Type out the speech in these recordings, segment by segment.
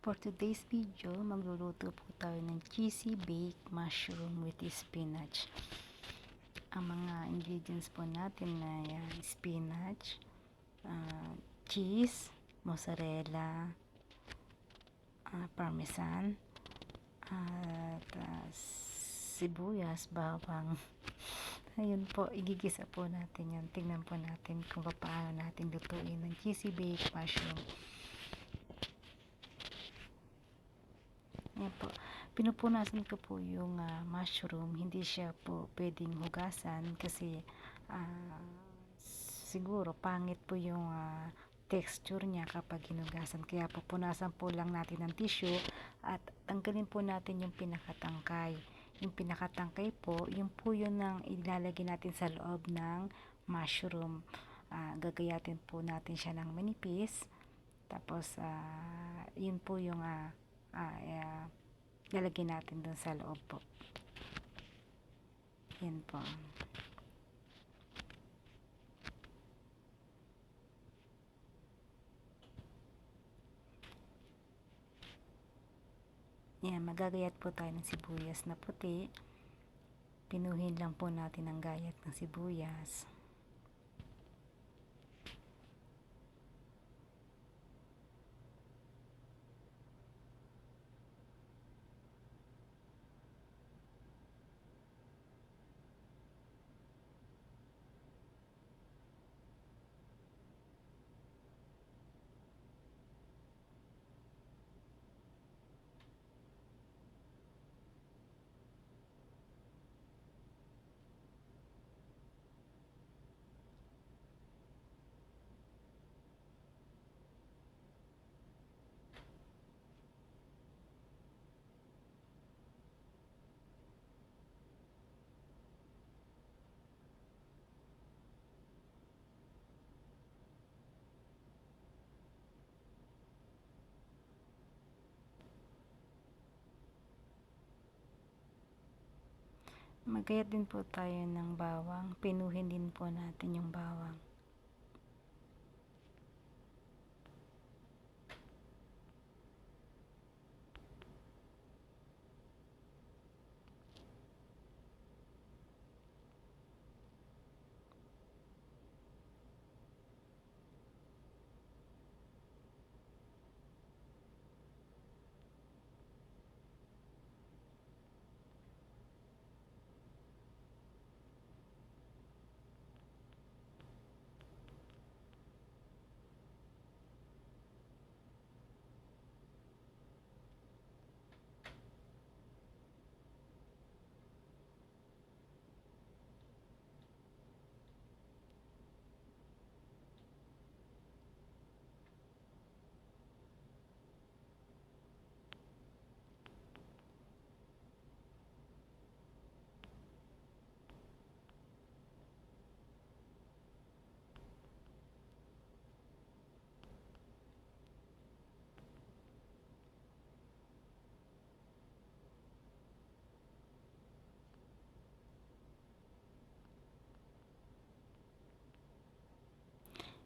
For today's video, magluluto po tayo ng cheesy baked mushroom with spinach. Ang mga ingredients po natin na spinach, cheese, mozzarella, parmesan, at sibuyas, bawang. Ayun po, igigisa po natin yan. Tingnan po natin kung paano natin lutuin ng cheesy baked mushroom. Yan po. Pinupunasan ko po yung mushroom. Hindi siya po pwedeng hugasan kasi siguro pangit po yung texture niya kapag hinugasan. Kaya pupunasan po lang natin ng tissue at tanggalin po natin yung pinakatangkay. Yung pinakatangkay po, yung po yun ang ilalagay natin sa loob ng mushroom. Gagayatin po natin siya ng manipis. Tapos, yun po yung lalagyan natin dun sa loob po. Yan po. Yan, magagayat po tayo ng sibuyas na puti. Pinuhin lang po natin ang gayat ng sibuyas. Magayat din po tayo ng bawang. Pinuhin din po natin yung bawang.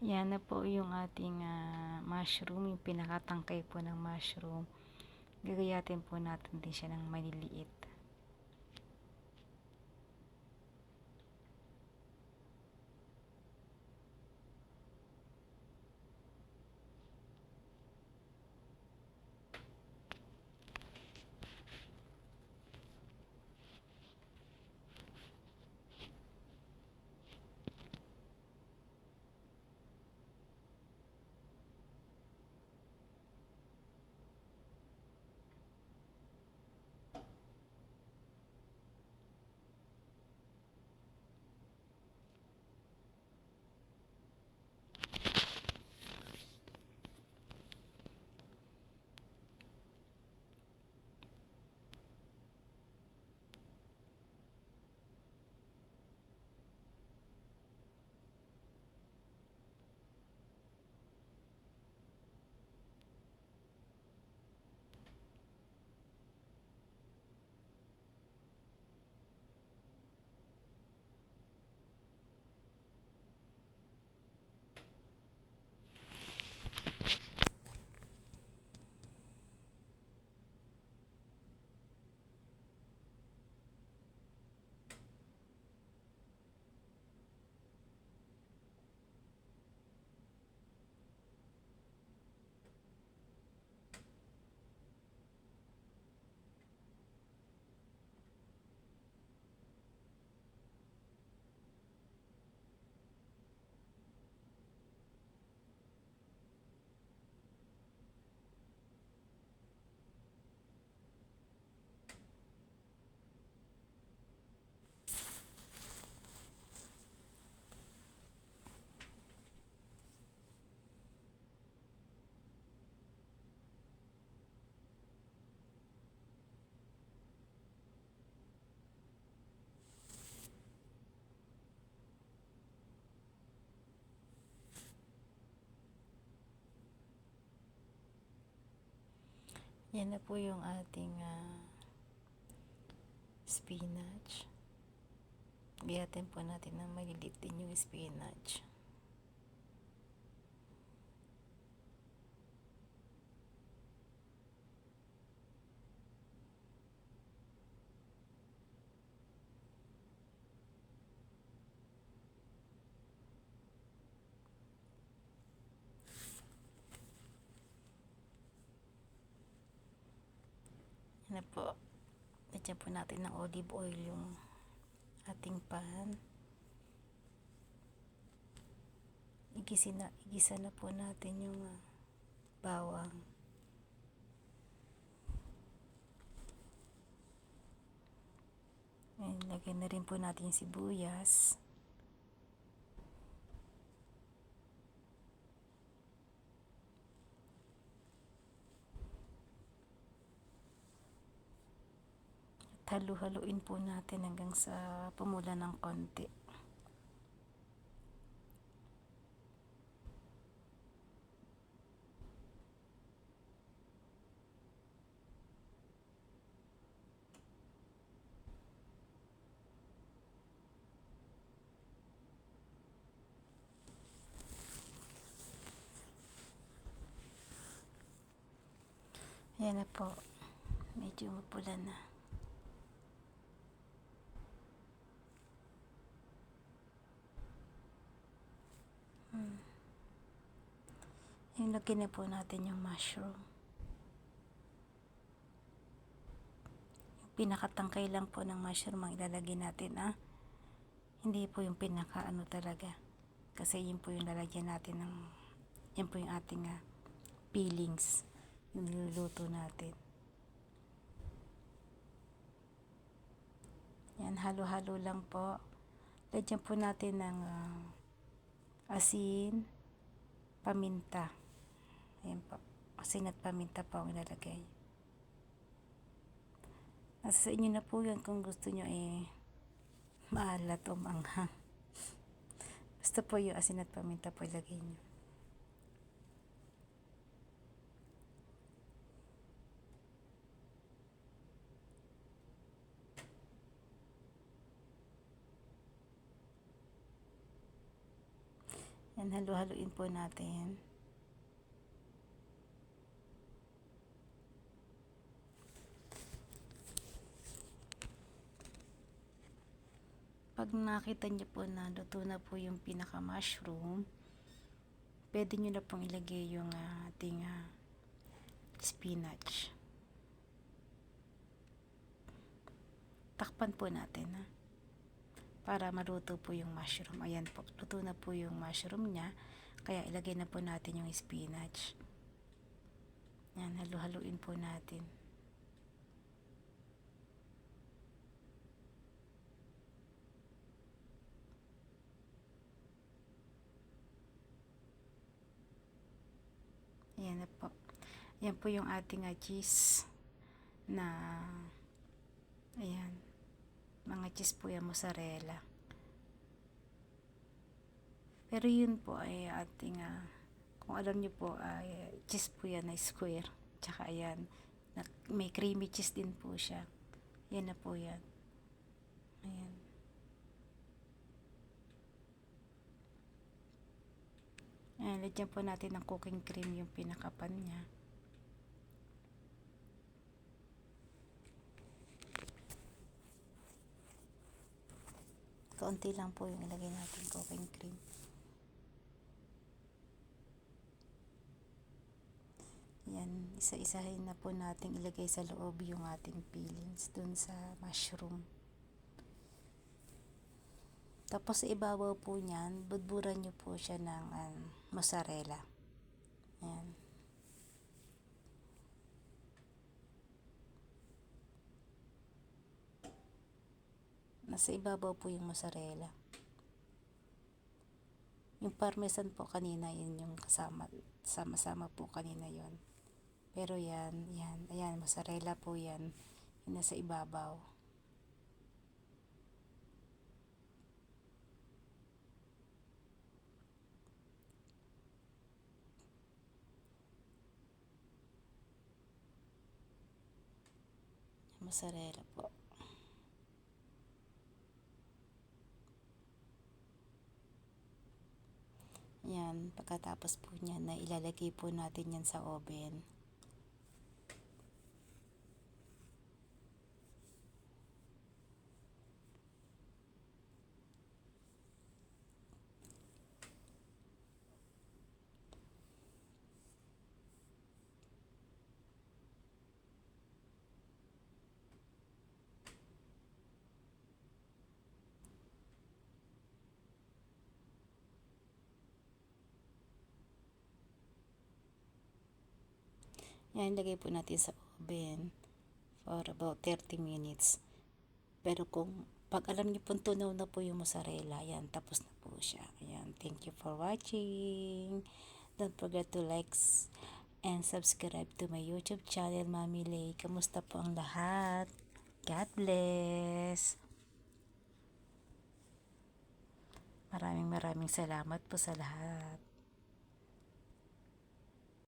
Yan na po yung ating mushroom, yung pinakatangkay po ng mushroom. Gagayatin po natin din siya ng maliliit. Yan na po yung ating spinach. Biyatin po natin ng maliliit din yung spinach. Yan na po. Lagyan po natin ng olive oil yung ating pan. Igisa na po natin yung bawang. Ayan, lagyan na rin po natin yung sibuyas. At halu-haluin po natin hanggang sa pumula ng konti. Ayan na po. Medyo mapula na. Lagyan na po natin yung mushroom. Yung pinakatangkay lang po ng mushroom ang ilalagay natin, Hindi po yung pinaka talaga. Kasi yun po yung lalagyan natin ng, yan po yung ating peelings. Yung niluluto natin. Yan, halo-halo lang po. Lagyan po natin ng asin, paminta. Ayan po. Asin at paminta po ang ilalagay. Nasa sa inyo na po yan kung gusto nyo maalat o maanghang. Basta po yung asin at paminta po ilagay nyo. Yan, halo-haloin po natin. Pag nakita nyo po na luto na po yung pinaka-mushroom, pwede nyo na pong ilagay yung ating spinach. Takpan po natin para maluto po yung mushroom. Ayan po, luto na po yung mushroom nya, kaya ilagay na po natin yung spinach. Yan, halo-haloin po natin. Ayan na po. Yan po yung ating cheese na, ayan, mga cheese po yan, mozzarella. Pero yun po ay ating, kung alam nyo po, cheese po yan na square. Tsaka ayan, may creamy cheese din po siya. Yan na po yan. Ayan. Ayan, lagyan po natin ng cooking cream yung pinakapan niya. Kaunti lang po yung ilagay natin cooking cream. Yan, isa-isahin na po natin ilagay sa loob yung ating peelings dun sa mushroom. Tapos sa ibabaw po niyan, budburan nyo po siya ng mozzarella. Ayan. Nasa ibabaw po yung mozzarella. Yung parmesan po kanina, yun yung kasama. Sama-sama po kanina yon. Pero yan, ayan, mozzarella po yan. Yung nasa ibabaw. mozzarella po. Yan, pagkatapos po niyan na ilalagay po natin yan sa oven. Yan, ilagay po natin sa oven for about 30 minutes. Pero kung pag alam niyo po tunaw na po yung mozzarella, yan, tapos na po siya. Ayan, thank you for watching. Don't forget to like and subscribe to my YouTube channel, Mami Lay. Kamusta po ang lahat? God bless. Maraming salamat po sa lahat.